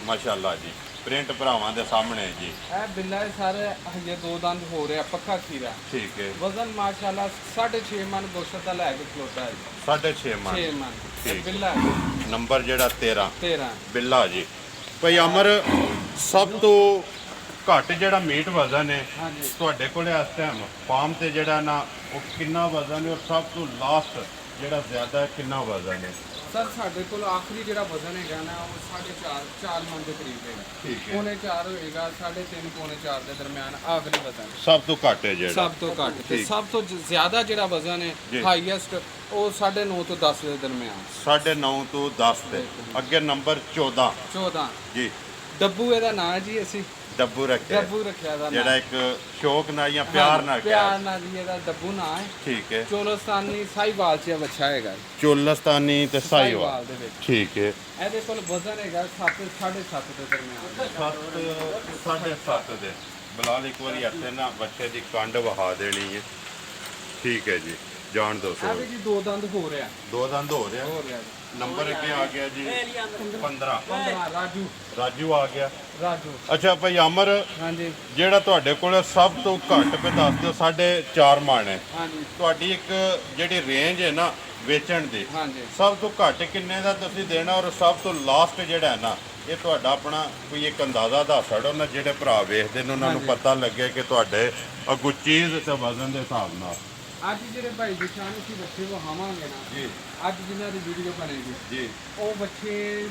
ਮਾਸ਼ਾਅੱਲਾ ਜੀ ਪ੍ਰਿੰਟ ਭਰਾਵਾਂ ਦੇ ਸਾਹਮਣੇ ਜੀ ਇਹ ਬਿੱਲਾ ਇਹ ਸਾਰੇ ਹਜੇ 2 ਦੰਦ ਹੋ ਰਿਹਾ ਪੱਕਾ ਖੀਰਾ ਠੀਕ ਹੈ ਵਜ਼ਨ ਮਾਸ਼ਾਅੱਲਾ 6.5 ਮਣ ਗੋਸ਼ਤ ਦਾ ਲੈ ਕੇ ਖਲੋਤਾ ਹੈ 6.5 ਮਣ 6 ਮਣ ਠੀਕ। ਬਿੱਲਾ ਹੈ ਨੰਬਰ ਜਿਹੜਾ 13 13 ਬਿੱਲਾ ਜੀ ਭਈ ਅਮਰ ਸਭ ਤੋਂ ਘੱਟ ਜਿਹੜਾ ਮੀਟ ਵਜ਼ਨ ਹੈ ਹਾਂਜੀ ਤੁਹਾਡੇ ਕੋਲੇ ਇਸ ਟਾਈਮ ਫਾਰਮ ਤੇ ਜਿਹੜਾ ਨਾ ਉਹ ਕਿੰਨਾ ਵਜ਼ਨ ਹੈ ਔਰ ਸਭ ਤੋਂ ਲਾਸਟ ਜਿਹੜਾ ਜ਼ਿਆਦਾ ਹੈ ਕਿੰਨਾ ਵਜ਼ਨ ਹੈ ਸਰ ਸਾਡੇ ਕੋਲ ਆਖਰੀ ਜਿਹੜਾ ਵਜ਼ਨ ਹੈਗਾ ਨਾ ਉਹ 4.5 ਮਣ ਦੇ ਕਰੀਬ ਹੈਗਾ ਠੀਕ ਹੈ ਪੌਣੇ 4 ਹੋਏਗਾ 3.5 ਪੌਣੇ 4 ਦੇ ਦਰਮਿਆਨ ਆਖਰੀ ਵਜ਼ਨ ਸਭ ਤੋਂ ਘੱਟ ਹੈ ਜਿਹੜਾ ਸਭ ਤੋਂ ਘੱਟ ਤੇ ਠੀਕ। ਸਭ ਤੋਂ ਜ਼ਿਆਦਾ ਜਿਹੜਾ ਵਜ਼ਨ ਜੀ। ਹੈ ਹਾਈਐਸਟ ਉਹ 9.5 ਤੋਂ 10 ਦੇ ਦਰਮਿਆਨ 9.5 ਤੋਂ 10 ਤੇ ਅੱਗੇ ਨੰਬਰ 14 14 ਜੀ ਡੱਬੂ ਇਹਦਾ ਨਾਂ ਹੈ ਜੀ ਅਸੀਂ ਡੱਬੂ ਰੱਖਿਆ ਡੱਬੂ ਰੱਖਿਆ ਦਾ ਜਿਹੜਾ ਇੱਕ ਸ਼ੌਕ ਨਾਲ ਜਾਂ ਪਿਆਰ ਨਾਲ ਪਿਆਰ ਕਿਹਾ ਨਾਲ ਜੀ ਇਹਦਾ ਡੱਬੂ ਨਾਂ ਹੈ ਠੀਕ ਹੈ ਚੋਲਸਤਾਨੀ ਸਾਈਵਾਲ ਚ ਇਹ ਬੱਚਾ ਹੈਗਾ ਚੋਲਸਤਾਨੀ ਤੇ ਸਾਈਵਾਲ ਦੇ ਵਿੱਚ ਠੀਕ ਹੈ ਇਹਦੇ ਕੋਲ ਵਜ਼ਨ ਹੈਗਾ 7.5 ਦੇ ਦਰਮਿਆਨ 7.5 ਦੇ ਬਲਾਲ ਇੱਕ ਵਾਰੀ ਹੱਥੇ ਨਾ ਬੱਚੇ ਦੀ ਕੰਡ ਵਹਾ ਦੇਣੀ ਹੈ ਠੀਕ ਹੈ ਜੀ ਜਾਣ ਦੋ ਇਹ ਵੀ ਜੀ 2 ਦੰਦ ਹੋ ਰਿਹਾ ਦੋ ਦੰਦ ਹੋ ਰਿਹਾ ਹੋ ਰਿਹਾ ਜੀ ਨੰਬਰ ਅੱਗੇ ਆ ਗਿਆ ਜੀ 15 15 ਰਾਜੂ ਰਾਜੂ ਆ ਗਿਆ ਰਾਜੂ ਅੱਛਾ ਭਾਈ ਅਮਰ ਹਾਂਜੀ ਜਿਹੜਾ ਤੁਹਾਡੇ ਕੋਲ ਸਭ ਤੋਂ ਘੱਟ ਪੇ ਦੱਸ ਦਿਓ 4.5 ਮਣ ਹੈ ਹਾਂਜੀ ਤੁਹਾਡੀ ਇੱਕ ਜਿਹੜੀ ਰੇਂਜ ਹੈ ਨਾ ਵੇਚਣ ਦੀ ਹਾਂਜੀ ਸਭ ਤੋਂ ਘੱਟ ਕਿੰਨੇ ਦਾ ਤੁਸੀਂ ਦੇਣਾ ਔਰ ਸਭ ਤੋਂ ਲਾਸਟ ਜਿਹੜਾ ਹੈ ਨਾ ਇਹ ਤੁਹਾਡਾ ਆਪਣਾ ਕੋਈ ਇੱਕ ਅੰਦਾਜ਼ਾ ਦੱਸ ਛੜੋ ਨਾ ਜਿਹੜੇ ਭਰਾ ਵੇਖਦੇ ਨੇ ਉਹਨਾਂ ਨੂੰ ਹਾਂਜੀ। ਪਤਾ ਲੱਗੇ ਕਿ ਤੁਹਾਡੇ ਅਗੂ ਚੀਜ਼ ਤੇ ਵਜ਼ਨ ਦੇ ਹਿਸਾਬ ਨਾਲ ਅੱਜ ਜਿਹੜੇ ਭਾਈ ਦਿਸ਼ਾਨ ਅਸੀਂ ਬੱਚੇ ਵਹਾਵਾਂਗੇ ਨਾ ਜੀ ਅੱਜ ਜਿਨ੍ਹਾਂ ਦੀ ਵੀਡੀਓ ਬਣੇਗੀ ਜੀ ਉਹ ਬੱਚੇ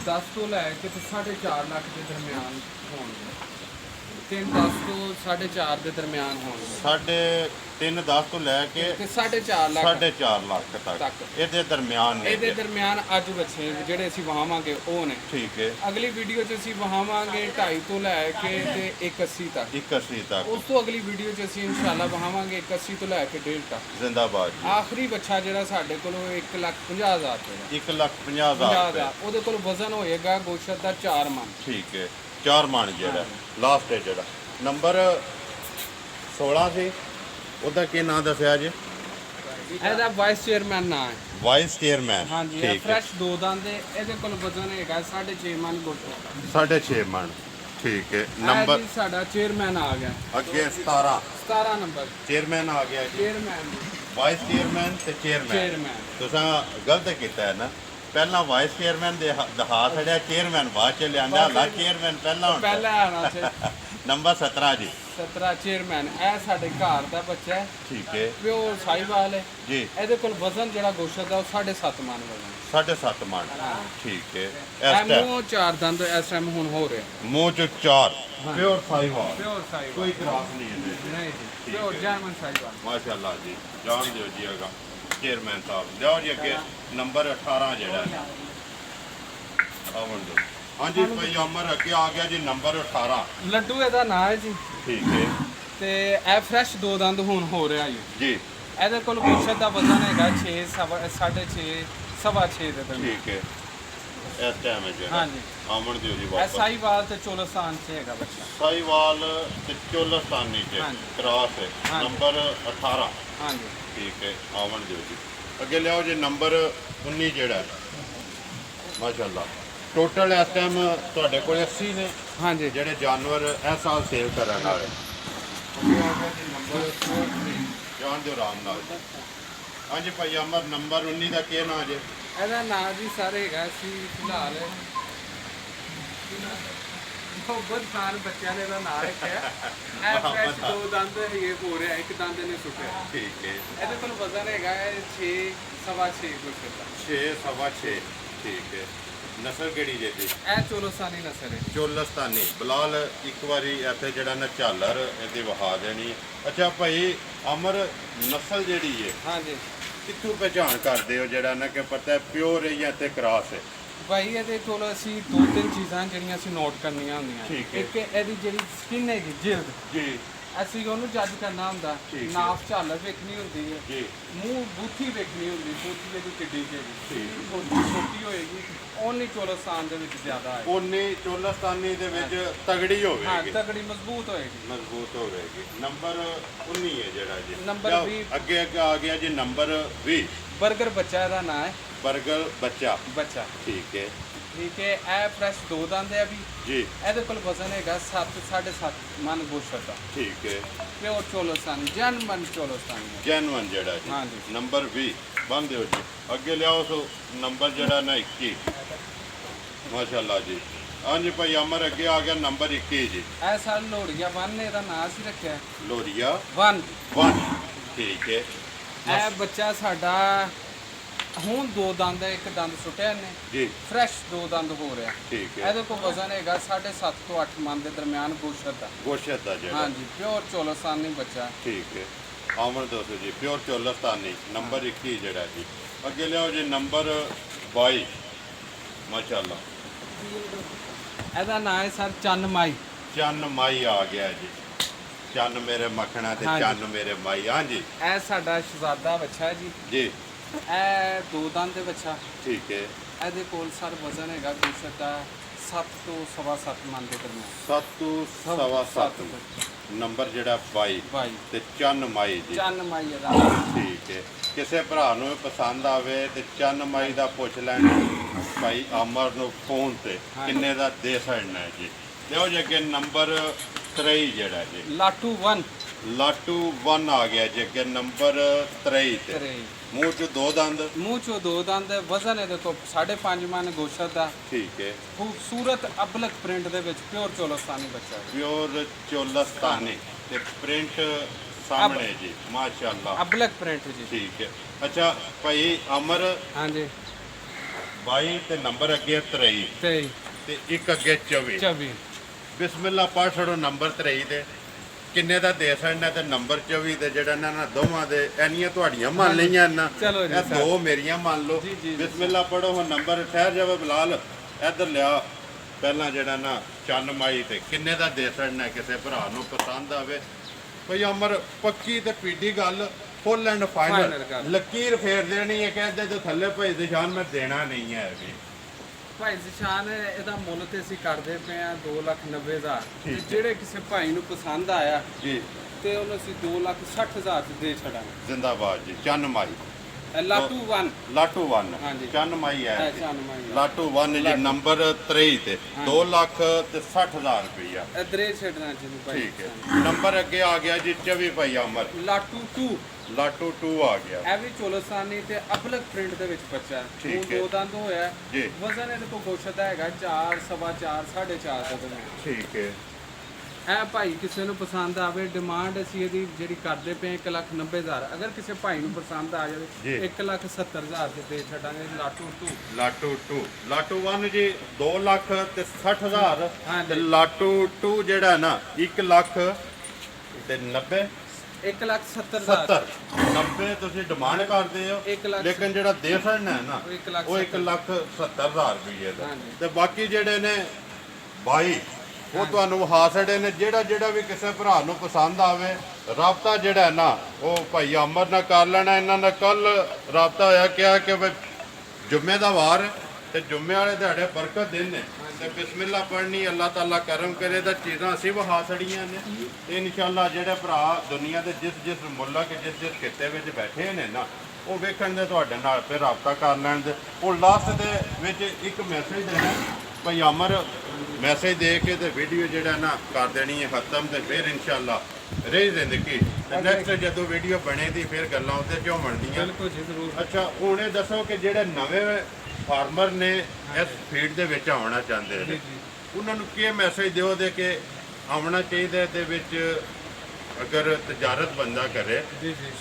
10 ਤੋਂ ਲੈ ਕੇ ਤੇ 4.5 ਲੱਖ ਦੇ ਦਰਮਿਆਨ ਹੋਣਗੇ 3-10 ਤੋਂ 4.5 ਦੇ ਦਰਮਿਆਨ ਹੋਣਗੇ ਸਾਢੇ 3-10 ਤੋਂ ਲੈ ਕੇ ਤੇ 4.5 ਲੱਖ 4.5 ਲੱਖ ਤੱਕ ਤੱਕ। ਇਹਦੇ ਦਰਮਿਆਨ ਨੇ ਇਹਦੇ ਦਰਮਿਆਨ ਅੱਜ ਬੱਚੇ ਜਿਹੜੇ ਅਸੀਂ ਵਹਾਵਾਂਗੇ ਉਹ ਨੇ ਠੀਕ ਹੈ ਅਗਲੀ ਵੀਡੀਓ 'ਚ ਅਸੀਂ ਵਹਾਵਾਂਗੇ 2.5 ਤੋਂ ਲੈ ਕੇ ਤੇ 180 ਤੱਕ 81 ਤੱਕ ਉਸ ਤੋਂ ਅਗਲੀ ਵੀਡੀਓ 'ਚ ਅਸੀਂ ਇਨਸ਼ਾਅੱਲਾ ਵਹਾਵਾਂਗੇ 81 ਤੋਂ ਲੈ ਕੇ 1.5 ਤੱਕ ਜ਼ਿੰਦਾਬਾਦ ਜੀ ਆਖਰੀ ਬੱਚਾ ਜਿਹੜਾ ਸਾਡੇ ਕੋਲ 1,50,000 ਰੁਪਏ 1,50,000 ਦਾ ਰੁਪਏ ਉਹਦੇ ਕੋਲ ਵਜ਼ਨ ਹੋਏਗਾ ਗੋਸ਼ਤ ਦਾ 4 ਮਣ ਠੀਕ ਹੈ 4 ਮਣ ਜਿਹੜਾ ਲਾਸਟ ਹੈ ਜਿਹੜਾ ਨੰਬਰ 16 ਸੀ ਉਹਦਾ ਕੀ ਨਾਂ ਦੱਸਿਆ ਜੀ ਇਹਦਾ ਵਾਈਸ ਚੇਅਰਮੈਨ ਨਾਂ ਹੈ ਵਾਈਸ ਚੇਅਰਮੈਨ ਹਾਂਜੀ ਇਹ ਠੀਕ ਹੈ ਫਰੈਸ਼ 2 ਦੰਦ ਦੇ ਇਹਦੇ ਕੋਲ ਵਜ਼ਨ ਹੈਗਾ 6.5 ਮਣ ਗੋਸ਼ਤ 6.5 ਮਣ ਠੀਕ ਹੈ ਇਹ ਨੰਬਰ ਜੀ ਸਾਡਾ ਚੇਅਰਮੈਨ ਆ ਗਿਆ ਅੱਗੇ 17 17 ਨੰਬਰ ਚੇਅਰਮੈਨ ਆ ਗਿਆ ਜੀ ਚੇਅਰਮੈਨ ਵਾਈਸ ਚੇਅਰਮੈਨ ਤੇ ਚੇਅਰਮੈਨ ਚੇਅਰਮੈਨ ਤੁਸੀਂ ਗਲਤ ਕੀਤਾ ਹੈ ਨਾ ਪਹਿਲਾਂ ਵਾਈਸ ਚੇਅਰਮੈਨ ਦੇ ਦਿਖਾ ਛੜਿਆ ਚੇਅਰਮੈਨ ਬਾਅਦ ਚ ਲਿਆਂਦਾ ਹਾਲਾ ਚੇਅਰਮੈਨ ਪਹਿਲਾਂ ਹੁੰਦਾ ਪਹਿਲਾਂ ਆਣਾ ਸੀ ਨੰਬਰ 17 ਜੀ 17 ਚੇਅਰਮੈਨ ਇਹ ਸਾਡੇ ਘਰ ਦਾ ਬੱਚਾ ਹੈ ਠੀਕ ਹੈ ਪਿਓਰ ਸਾਈਵਾਲ ਹੈ ਜੀ ਇਹਦੇ ਕੋਲ ਵਜ਼ਨ ਜਿਹੜਾ ਗੋਸ਼ਤ ਦਾ ਉਹ 7.5 ਮਣ ਵਜ਼ਨ 7.5 ਮਣ ਠੀਕ ਹੈ ਇਹ ਇਸ ਟਾਈਮ ਮੂੰਹ 4 ਦੰਦ ਇਸ ਟਾਈਮ ਹੁਣ ਹੋ ਰਿਹਾ ਮੂੰਹ ਚ 4 ਪਿਓਰ ਸਾਈਵਾਲ ਪਿਓਰ ਸਾਈਵਾਲ ਕੋਈ ਕਰਾਸ ਨਹੀਂ ਇਹਦੇ ਨਹੀਂ ਜੀ ਪਿਓਰ ਜਰਮਨ ਸਾਈਵਾਲ ਮਾਸ਼ਾਅੱਲਾ ਜੀ ਜਾਣ ਦਿਓ ਜੀ ਅਗਾ ਚੇਅਰਮੈਨ ਸਾਹਿਬ ਲਿਆਓ ਜੀ ਅੱਗੇ ਨੰਬਰ 18 ਜਿਹੜਾ ਹੈ ਆਵਣ ਦੋ ਹਾਂਜੀ ਭਾਈ ਅਮਰ ਅੱਗੇ ਆ ਗਿਆ ਜੀ ਨੰਬਰ 18 ਲੱਡੂ ਇਹਦਾ ਨਾਂ ਹੈ ਜੀ ਠੀਕ ਹੈ ਤੇ ਇਹ ਫਰੈਸ਼ ਦੋ ਦੰਦ ਹੁਣ ਹੋ ਰਿਹਾ ਜੀ ਜੀ ਇਹਦੇ ਕੋਲ ਗੋਸ਼ਤ ਦਾ ਵਜ਼ਨ ਹੈਗਾ 6 6.5 ਸਵਾ 6 ਦੇ ਦਰਮਿਆਨ ਠੀਕ ਹੈ ਇਸ ਟਾਈਮ ਹੈ ਜਿਹੜਾ ਹਾਂਜੀ ਆਵਣ ਦਿਓ ਜੀ ਇਹ ਵਾਪਸ ਸਾਈਵਾਲ ਤੇ ਚੋਲਸਤਾਨ 'ਚ ਹੈਗਾ ਬੱਚਾ ਸਾਈਵਾਲ ਤੇ ਚੋਲਸਤਾਨੀ ਚ ਹਾਂਜੀ। ਕ੍ਰਾਸ ਹੈ ਹਾਂਜੀ। ਨੰਬਰ 18 ਹਾਂਜੀ ਠੀਕ ਹੈ ਆਵਣ ਦਿਓ ਜੀ ਅੱਗੇ ਲਿਆਓ ਜੀ ਨੰਬਰ 19 ਜਿਹੜਾ ਹੈ ਮਾਸ਼ਾਅੱਲਾ ਟੋਟਲ ਇਸ ਟਾਈਮ ਤੁਹਾਡੇ ਕੋਲ 80 ਨੇ ਹਾਂਜੀ ਜਿਹੜੇ ਜਾਨਵਰ ਇਸ ਸਾਲ ਸੇਲ ਕਰਨ ਵਾਲੇ ਅੱਗੇ ਆ ਗਿਆ ਜੀ ਨੰਬਰ 43 ਜਾਣ ਦਿਓ ਆਰਾਮ ਨਾਲ ਹਾਂਜੀ ਭਾਈ ਅਮਰ ਨੰਬਰ 19 ਦਾ ਕੀ ਨਾਂ ਜੇ ਇਹਦਾ ਨਾਂ ਜੀ ਸਰ ਹੈਗਾ ਸੀ ਫਿਲਹਾਲ ਮੁਹੱਬਤ ਖਾਨ ਬੱਚਿਆਂ ਨੇ ਇਹਦਾ ਨਾਂ ਰੱਖਿਆ ਇਹ ਫਰੈਸ਼ ਦੋ ਦੰਦ ਇਹ ਹੋ ਰਿਹਾ ਇੱਕ ਦੰਦ ਨੇ ਸੁੱਟਿਆ ਠੀਕ ਹੈ ਇਹਦੇ ਕੋਲ ਵਜ਼ਨ ਹੈਗਾ 6 ਸਵਾ 6 ਕੁਛ ਦਾ 6 ਸਵਾ 6 ਠੀਕ ਹੈ ਨਸਲ ਕਿਹੜੀ ਜੇ ਦੀ ਇਹ ਚੋਲਸਤਾਨੀ ਨਸਲ ਹੈ ਚੋਲਸਤਾਨੀ ਬਲਾਲ ਇੱਕ ਵਾਰੀ ਇੱਥੇ ਜਿਹੜਾ ਨਾ ਝਾਲਰ ਇਹਦੀ ਵਹਾ ਦੇਣੀ ਹੈ ਅੱਛਾ ਭਾਈ ਅਮਰ ਨਸਲ ਜਿਹੜੀ ਹੈ ਹਾਂਜੀ ਕਿੱਥੋਂ ਪਹਿਚਾਣ ਕਰਦੇ ਹੋ ਜਿਹੜਾ ਨਾ ਕਿ ਪਤਾ ਪਿਓਰ ਹੈ ਜਾਂ ਤੇ ਕ੍ਰਾਸ ਹੈ ਭਾਈ ਇਹਦੇ ਕੋਲ ਅਸੀਂ ਦੋ ਤਿੰਨ ਚੀਜ਼ਾਂ ਜਿਹੜੀਆਂ ਅਸੀਂ ਨੋਟ ਕਰਨੀਆਂ ਹੁੰਦੀਆਂ ਠੀਕ ਹੈ। ਇੱਕ ਇਹਦੀ ਜਿਹੜੀ ਸਕਿਨ ਹੈਗੀ ਜਿਲਦ ਜੀ ਅਸੀਂ ਉਹਨੂੰ ਜੱਜ ਕਰਨਾ ਹੁੰਦਾ ਠੀਕ ਹੈ। ਨਾਫ ਝਾਲਰ ਵੇਖਣੀ ਹੁੰਦੀ ਹੈ ਜੀ ਮੂੰਹ ਬੂਥੀ ਵੇਖਣੀ ਹੁੰਦੀ ਬੂਥੀ ਦੇ ਵਿੱਚ ਕਿੱਡੀ ਠੀਕ। ਛੋਟੀ ਹੋਏਗੀ ਉਹਨੀ ਚੋਲਸਤਾਨ ਦੇ ਵਿੱਚ ਜ਼ਿਆਦਾ ਹੈ ਉਨੀ ਚੋਲਸਤਾਨੀ ਦੇ ਵਿੱਚ ਤਗੜੀ ਹਾਂ ਹੋਵੇਗੀ ਤਗੜੀ ਮਜ਼ਬੂਤ ਹੋਏਗੀ ਮਜ਼ਬੂਤ ਹੋਵੇਗੀ ਨੰਬਰ 19 ਹੈ ਜਿਹੜਾ ਜੀ ਨੰਬਰ ਲਿਆਓ, 20 ਅੱਗੇ ਅੱਗੇ ਆ ਗਿਆ ਜੀ ਨੰਬਰ 20 버ਗਰ ਬੱਚਾ ਇਹਦਾ ਨਾਂ ਹੈ 버ਗਰ ਬੱਚਾ ਬੱਚਾ ਠੀਕ ਹੈ ਠੀਕ ਹੈ ਇਹ ਫਰੈਸ਼ ਦੋ ਦੰਦ ਹੈ ਵੀ ਜੀ ਇਹਦੇ ਕੋਲ ਵਜ਼ਨ ਹੈਗਾ 7.5 ਮਨ ਗੋਸ਼ਤ ਦਾ ਠੀਕ ਹੈ ਪਿਓਰ ਚੋਲਸਤਾਨ ਜਨਮਨ ਚੋਲਸਤਾਨ ਜੈਨੂਅਨ ਜਿਹੜਾ ਜੀ ਹਾਂਜੀ। ਨੰਬਰ 20 ਬੰਦ ਦਿਓ ਜੀ ਅੱਗੇ ਲਿਆਓ ਸੋ ਨੰਬਰ ਜਿਹੜਾ ਨਾ 21 ਮਾਸ਼ਾਅੱਲਾ ਜੀ ਹਾਂਜੀ ਭਾਈ ਅਮਰ ਅੱਗੇ ਆ ਗਿਆ ਨੰਬਰ 21 ਜੀ ਇਹ ਸਾਲ ਲੋੜੀਆ ਵਨ ਨੇ ਇਹਦਾ ਨਾਂ ਸੀ ਰੱਖਿਆ ਲੋਰੀਆ ਵਨ 1 ਠੀਕ ਹੈ ਇਹ ਬੱਚਾ ਸਾਡਾ ਹੁਣ ਦੋ ਦੰਦ ਹੈ ਇੱਕ ਦੰਦ ਸੁੱਟਿਆ ਇਹਨੇ ਜੀ ਫਰੈਸ਼ ਦੋ ਦੰਦ ਹੋ ਰਿਹਾ ਠੀਕ ਹੈ ਇਹਦੇ ਕੋਲ ਵਜ਼ਨ ਹੈਗਾ 7.5 ਤੋਂ 8 ਮਨ ਦੇ ਦਰਮਿਆਨ ਗੋਸ਼ਤ ਦਾ ਗੋਸ਼ਤ ਦਾ ਜਿਹੜਾ ਹਾਂਜੀ ਪਿਓਰ ਚੋਲਸਤਾਨੀ ਬੱਚਾ ਠੀਕ ਹੈ ਆਮਨ ਦੋਸਤੋ ਜੀ ਪਿਓਰ ਚੋਲਸਤਾਨੀ ਨੰਬਰ 21 ਜਿਹੜਾ ਜੀ ਅੱਗੇ ਲਿਆਓ ਜੀ ਨੰਬਰ 22 ਮਾਸ਼ਾਅੱਲਾ ਇਹਦਾ ਨਾਂ ਹੈ ਸਰ ਚੰਨ ਮਾਈ ਚੰਨ ਮਾਈ ਆ ਗਿਆ ਜੀ ਚੰਨ ਮੇਰੇ ਮੱਖਣਾ ਤੇ ਹਾਂਜੀ। ਚੰਨ ਮੇਰੇ ਮਾਈ ਹਾਂਜੀ ਇਹ ਸਾਡਾ ਸ਼ਹਜ਼ਾਦਾ ਬੱਚਾ ਹੈ ਜੀ ਜੀ ਇਹ ਦੋ ਦੰਦ ਦੇ ਬੱਚਾ ਠੀਕ ਹੈ ਇਹਦੇ ਕੋਲ ਸਰ ਵਜ਼ਨ ਹੈਗਾ ਗੋਸ਼ਤ ਦਾ 7 ਤੋਂ ਸਵਾ 7 ਮਨ ਦੇ ਦਰਮਿਆਨ 7 ਤੋਂ ਸਵਾ 7 ਨੰਬਰ ਜਿਹੜਾ 22 ਬਾਈ ਤੇ ਚੰਨ ਮਾਈ ਜੀ ਚੰਨ ਮਾਈ ਇਹਦਾ ਠੀਕ ਹੈ ਕਿਸੇ ਭਰਾ ਨੂੰ ਇਹ ਪਸੰਦ ਆਵੇ ਤੇ ਚੰਨ ਮਾਈ ਦਾ ਪੁੱਛ ਲੈਣ ਭਾਈ ਅਮਰ ਨੂੰ ਫੋਨ ਤੇ ਹਾਂਜੀ। ਕਿੰਨੇ ਦਾ ਦੇ ਸਕਣਾ ਹੈ ਜੀ ਲਿਓ ਜੀ ਅੱਗੇ ਨੰਬਰ 23 ਜਿਹੜਾ ਜੀ ਲਾਟੂ 1 ਲਾਟੂ 1 ਆ ਗਿਆ ਜੀ ਅੱਗੇ ਨੰਬਰ 23 ਤੇ ਤਰੇ ਮੂੰਹ ਚ ਦੋ ਦੰਦ ਮੂੰਹ ਚੋਂ ਦੋ ਦੰਦ ਹੈ, ਵਜ਼ਨ ਇਹਦੇ ਕੋਲ 5.5 ਮਨ ਗੋਸ਼ਤ ਦਾ ਠੀਕ ਹੈ ਖੂਬਸੂਰਤ ਅਬਲਕ ਪ੍ਰਿੰਟ ਦੇ ਵਿੱਚ ਪਿਓਰ ਚੋਲਸਤਾਨੀ ਬੱਚਾ ਹੈ ਪਿਓਰ ਚੋਲਸਤਾਨੀ ਤੇ ਪ੍ਰਿੰਟ ਸਾਹਮਣੇ ਜੀ ਮਾਸ਼ਾਅੱਲਾ ਅਬਲਕ ਪ੍ਰਿੰਟ ਜੀ ਠੀਕ ਹੈ ਅੱਛਾ ਭਾਈ ਅਮਰ ਹਾਂਜੀ 22 ਤੇ ਨੰਬਰ ਅੱਗੇ 23 ਤੇ ਤੇ ਇੱਕ ਅੱਗੇ 24 24 ਬਿਸਮਿਲ੍ਲਾ ਪੜ੍ਹ ਛੜੋ ਨੰਬਰ 23 ਦੇ ਕਿੰਨੇ ਦਾ ਦੇ ਸਕਣਾ ਤੇ ਨੰਬਰ 24 ਤੇ ਜਿਹੜਾ ਇਹਨਾਂ ਨਾਲ ਦੋਵਾਂ ਦੇ ਐਨੀਆਂ ਤੁਹਾਡੀਆਂ ਮੰਨ ਲਈਆਂ ਇਹਨਾਂ ਚਲੋ ਜੀ ਇਹ ਸਰ। ਦੋ ਮੇਰੀਆਂ ਮੰਨ ਲਓ ਜੀ, ਜੀ, ਜੀ। ਬਿਸਮਿਲ੍ਲਾ ਪੜੋ ਹੁਣ ਨੰਬਰ ਠਹਿਰ ਜਾਵੇ ਬਲਾਲ ਇੱਧਰ ਲਿਆ ਪਹਿਲਾਂ ਜਿਹੜਾ ਨਾ ਚੰਨ ਮਾਈ ਤੇ ਕਿੰਨੇ ਦਾ ਦੇ ਸਕਣਾ ਕਿਸੇ ਭਰਾ ਨੂੰ ਪਸੰਦ ਆਵੇ ਭਈ ਅਮਰ ਪੱਕੀ ਤੇ ਪੀਡੀ ਗੱਲ ਫੁੱਲ ਐਂਡ Final ਫਾਈਨਲ ਗੱਲ। ਲਕੀਰ ਫੇਰ ਦੇਣੀ ਹੈ ਕਹਿੰਦੇ ਤੇ ਥੱਲੇ ਭਾਈ ਨਿਸ਼ਾਨ ਮੈਂ ਦੇਣਾ ਨਹੀਂ ਹੈ ਵੀ ਭਾਈ ਜ਼ਿਸ਼ਾਨ ਇਹਦਾ ਮੁੱਲ ਤੇ ਅਸੀਂ ਕਰਦੇ ਪਏ ਆ 2,90,000 ਤੇ ਠੀਕ ਹੈ। ਜਿਹੜੇ ਕਿਸੇ ਭਾਈ ਨੂੰ ਪਸੰਦ ਆਇਆ ਜੀ ਤੇ ਉਹਨੂੰ ਅਸੀਂ 2,60,000 ਚ ਦੇ ਛੱਡਾਂਗੇ ਜ਼ਿੰਦਾਬਾਦ ਜੀ ਚੰਨ ਮਾਈ ਇਹ ਲਾਟੂ 1 ਲਾਟੂ 1 ਹਾਂਜੀ। ਚੰਨ ਮਾਈ ਹੈ ਇਹ ਜੀ। ਚੰਨ ਮਾਈ ਆ। ਲਾਟੂ 1 ਜੀ ਲਾਟੂ। ਨੰਬਰ 23 ਤੇ ਹਾਂਜੀ। 2,60,000 ਰੁਪਈਆ ਇਧਰੇ ਛੱਡਣਾ ਜੀ ਭਾਈ ਠੀਕ ਹੈ ਨੰਬਰ ਅੱਗੇ ਆ ਗਿਆ ਜੀ 24 ਭਾਈ ਅਮਰ ਲਾਟੂ 2 ਲਾਟੂ 2 ਆ ਗਿਆ ਇਹ ਵੀ ਚੋਲਸਤਾਨੀ ਤੇ ਅਬਲਕ ਪ੍ਰਿੰਟ ਦੇ ਵਿੱਚ ਬੱਚਾ ਹੈ ਠੀਕ ਉਹ ਹੈ। ਦੋ ਦੰਦ ਹੋਇਆ ਜੀ। ਵਜ਼ਨ ਇਹਦੇ ਕੋਲ ਗੋਸ਼ਤ ਦਾ ਹੈਗਾ 4 ਸਵਾ 4 4.5 ਦੇ ਦਰਮਿਆਨ ਠੀਕ ਹੈ ਇਹ ਭਾਈ ਕਿਸੇ ਨੂੰ ਪਸੰਦ ਆਵੇ ਡਿਮਾਂਡ ਅਸੀਂ ਇਹਦੀ ਜਿਹੜੀ ਕਰਦੇ ਪਏ 1,90,000 ਅਗਰ ਕਿਸੇ ਭਾਈ ਨੂੰ ਪਸੰਦ ਆ ਜੀ। ਜਾਵੇ 1,70,000 ਤੇ ਦੇ ਛੱਡਾਂਗੇ ਲਾਟੂ 2 ਲਾਟੂ 2 ਲਾਟੂ 1 ਜੀ 2,60,000 ਹਾਂਜੀ। ਤੇ ਲਾਟੂ 2 ਜਿਹੜਾ ਨਾ 1,90,000 1,70,000 70 90 ਤੁਸੀਂ ਡਿਮਾਂਡ ਕਰਦੇ ਹੋ, 1 ਲੱਖ ਲੇਕਿਨ ਜਿਹੜਾ ਦੇ ਸਕਣਾ ਹੈ ਨਾ ਉਹ 1,70,000 ਉਹ 1,70,000 ਰੁਪਏ ਦਾ। ਹਾਂਜੀ। ਤੇ ਬਾਕੀ ਜਿਹੜੇ ਨੇ ਬਾਈ ਉਹ ਤੁਹਾਨੂੰ ਵਿਖਾ ਸਕਦੇ ਨੇ। ਜਿਹੜਾ ਵੀ ਕਿਸੇ ਭਰਾ ਨੂੰ ਪਸੰਦ ਆਵੇ, ਰਾਬਤਾ ਜਿਹੜਾ ਹੈ ਨਾ ਉਹ ਭਾਈ ਅਮਰ ਨਾਲ ਕਰ ਲੈਣਾ। ਇਹਨਾਂ ਨਾਲ ਕੱਲ ਰਾਬਤਾ ਹੋਇਆ, ਕਿਹਾ ਕਿ ਵੀ ਜੁਮੇ ਦਾ ਵਾਰ ਹੈ ਤੇ ਜੁਮੇ ਵਾਲੇ ਦਿਹਾੜੇ ਬਰਕਤ ਦਿਨ ਨੇ ਤੇ ਬਿਸਮਿਲ੍ਲਾ ਪੜ੍ਹਨੀ, ਅੱਲਾਹ ਤਾਲਾ ਕਰਮ ਕਰੇ ਤਾਂ ਚੀਜ਼ਾਂ ਅਸੀਂ ਵਿਖਾ ਛੜੀਆਂ ਨੇ। ਤੇ ਇਨਸ਼ਾਅੱਲਾ ਜਿਹੜੇ ਭਰਾ ਦੁਨੀਆ ਦੇ ਜਿਸ ਮੁਲਕ ਜਿਸ ਖਿੱਤੇ ਵਿੱਚ ਬੈਠੇ ਨੇ ਨਾ, ਉਹ ਵੇਖਣ ਦੇ ਤੁਹਾਡੇ ਨਾਲ ਫਿਰ ਰਾਬਤਾ ਕਰ ਲੈਣ ਦੇ। ਉਹ ਲਾਸਟ ਦੇ ਵਿੱਚ ਇੱਕ ਮੈਸੇਜ ਦੇਣਾ ਭਾਈ ਅਮਰ, ਮੈਸੇਜ ਦੇ ਕੇ ਤੇ ਵੀਡੀਓ ਜਿਹੜਾ ਨਾ ਕਰ ਦੇਣੀ ਹੈ ਖਤਮ। ਤੇ ਫਿਰ ਇਨਸ਼ਾਅੱਲਾ ਰਹੀ ਜ਼ਿੰਦਗੀ ਤੇ ਨੈਕਸਟ ਜਦੋਂ ਵੀਡੀਓ ਬਣੇ ਦੀ ਫਿਰ ਗੱਲਾਂ ਉਹਦੇ ਕਿਉਂ ਬਣਦੀਆਂ। ਬਿਲਕੁਲ ਜੀ ਜ਼ਰੂਰ। ਅੱਛਾ ਹੁਣ ਇਹ ਦੱਸੋ ਕਿ ਜਿਹੜੇ ਨਵੇਂ ਫਾਰਮਰ ਨੇ ਇਸ ਫੀਲਡ ਦੇ ਵਿੱਚ ਆਉਣਾ ਚਾਹੁੰਦੇ ਨੇ, ਉਹਨਾਂ ਨੂੰ ਕੀ ਮੈਸੇਜ ਦਿਓ ਦੇ ਕਿ ਆਉਣਾ ਚਾਹੀਦਾ ਇਹਦੇ ਵਿੱਚ? ਅਗਰ ਤਜਾਰਤ ਬੰਦਾ ਕਰੇ,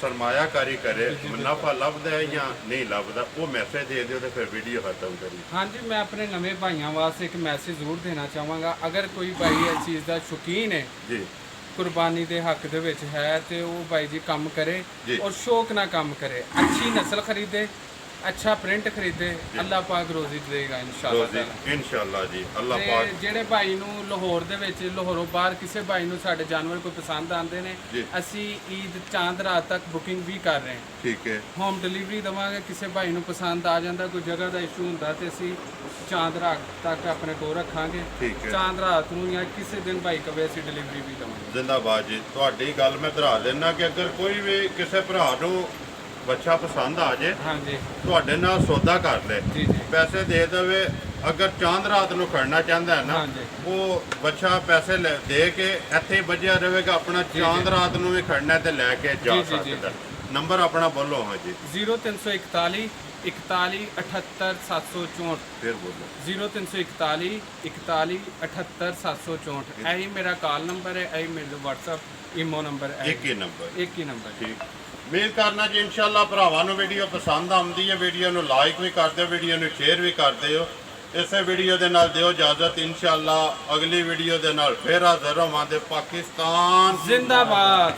ਸਰਮਾਇਆਕਾਰੀ ਕਰੇ, ਮੁਨਾਫਾ ਲੱਭਦਾ ਹੈ ਜਾਂ ਨਹੀਂ ਲੱਭਦਾ, ਉਹ ਮੈਸੇਜ ਦੇ ਦਿਓ ਤੇ ਫਿਰ ਵੀਡੀਓ ਖਤਮ ਕਰੀ। ਹਾਂਜੀ, ਮੈਂ ਆਪਣੇ ਨਵੇਂ ਭਾਈਆਂ ਵਾਸਤੇ ਇੱਕ ਮੈਸੇਜ ਜ਼ਰੂਰ ਦੇਣਾ ਚਾਹਾਂਗਾ। ਅਗਰ ਕੋਈ ਭਾਈ ਇਸ ਚੀਜ਼ ਦਾ ਸ਼ੌਕੀਨ ਹੈ, ਜੀ ਕੁਰਬਾਨੀ ਦੇ ਹੱਕ ਦੇ ਵਿੱਚ ਹੈ, ਤੇ ਉਹ ਭਾਈ ਜੀ ਕੰਮ ਕਰੇ ਜੀ। ਔਰ ਸ਼ੌਕ ਨਾਲ ਕੰਮ ਕਰੇ, ਅੱਛੀ ਨਸਲ ਖਰੀਦੇ, ਅੱਛਾ ਪ੍ਰਿੰਟ ਖਰੀਦੇ, ਅੱਲਾਹ ਪਾਕ ਰੋਜ਼ੀ ਦੇਗਾ ਇਨਸ਼ਾਅੱਲਾ। ਇਨਸ਼ਾਅੱਲਾ ਜੀ, ਅੱਲਾਹ ਤੇ ਪਾਕ। ਜਿਹੜੇ ਭਾਈ ਨੂੰ ਲਾਹੌਰ ਦੇ ਵਿੱਚ, ਲਾਹੌਰੋਂ ਬਾਹਰ ਕਿਸੇ ਭਾਈ ਨੂੰ ਸਾਡੇ ਜਾਨਵਰ ਕੋਈ ਪਸੰਦ ਆਉਂਦੇ ਨੇ, ਜੀ। ਅਸੀਂ ਈਦ ਚਾਂਦ ਰਾਤ ਤੱਕ ਬੁਕਿੰਗ ਵੀ ਕਰ ਰਹੇ ਹਾਂ। ਠੀਕ ਹੈ, ਹੋਮ ਡਿਲੀਵਰੀ ਦੇਵਾਂਗੇ। ਕਿਸੇ ਭਾਈ ਨੂੰ ਪਸੰਦ ਆ ਜਾਂਦਾ, ਕੋਈ ਜਗ੍ਹਾ ਦਾ ਇਸ਼ੂ ਹੁੰਦਾ, ਤੇ ਅਸੀਂ ਚਾਂਦ ਰਾਤ ਤੱਕ ਆਪਣੇ ਕੋਲ ਰੱਖਾਂਗੇ। ਠੀਕ ਹੈ। ਚਾਂਦ ਰਾਤ ਨੂੰ ਜਾਂ ਕਿਸੇ ਦਿਨ ਭਾਈ ਕਵੇ ਅਸੀਂ ਡਿਲੀਵਰੀ ਵੀ ਦੇਵਾਂਗੇ। ਜ਼ਿੰਦਾਬਾਦ ਜੀ। ਤੁਹਾਡੀ ਗੱਲ ਮੈਂ ਦੁਹਰਾ ਦਿੰਦਾ ਕਿ ਅਗਰ ਕੋਈ ਵੀ ਕਿਸੇ ਭਰਾ ਨੂੰ ਬੱਚਾ ਪਸੰਦ ਆ ਜੇ, ਹਾਂਜੀ ਤੁਹਾਡੇ ਨਾਲ ਸੌਦਾ ਕਰ ਲੈ, ਜੀ ਜੀ ਪੈਸੇ ਦੇ ਦੇਵੇ। ਅਗਰ ਚਾਂਦ ਰਾਤ ਨੂੰ ਖੜਨਾ ਚਾਹੁੰਦਾ ਹੈ ਨਾ, ਹਾਂਜੀ। ਉਹ ਬੱਚਾ ਪੈਸੇ ਦੇ ਕੇ ਇੱਥੇ ਵੱਜਿਆ ਰਹੇਗਾ, ਆਪਣਾ ਚਾਂਦ ਰਾਤ ਨੂੰ ਵੀ ਖੜਨਾ ਤੇ ਲੈ ਕੇ ਜਾ ਜੀ, ਜੀ, ਜੀ। ਸਕਦਾ। ਨੰਬਰ ਆਪਣਾ ਬੋਲੋ। ਹਾਂ ਜੀ, 0341 41 78 764। ਫਿਰ ਬੋਲੋ। 0341 41 78 764। ਇਹੀ ਮੇਰਾ ਕਾਲ ਨੰਬਰ ਹੈ, ਇਹੀ ਮੇਰਾ WhatsApp ਈਮੋ ਨੰਬਰ ਹੈ। ਇੱਕ ਹੀ ਨੰਬਰ। ਇੱਕ ਹੀ ਨੰਬਰ। ਠੀਕ। ਉਮੀਦ ਕਰਨਾ ਜੀ ਇਨਸ਼ਾਅੱਲਾ ਭਰਾਵਾਂ ਨੂੰ ਵੀਡੀਓ ਪਸੰਦ ਆਉਂਦੀ ਹੈ। ਵੀਡੀਓ ਨੂੰ ਲਾਈਕ ਵੀ ਕਰ ਦਿਓ, ਵੀਡੀਓ ਨੂੰ ਸ਼ੇਅਰ ਵੀ ਕਰ ਦਿਓ। ਇਸੇ ਵੀਡੀਓ ਦੇ ਨਾਲ ਦਿਓ ਇਜਾਜ਼ਤ। ਇਨਸ਼ਾਅੱਲਾ ਅਗਲੀ ਵੀਡੀਓ ਦੇ ਨਾਲ ਫਿਰ ਹਾਜ਼ਰ ਹੋਵਾਂਗੇ। ਪਾਕਿਸਤਾਨ ਜ਼ਿੰਦਾਬਾਦ।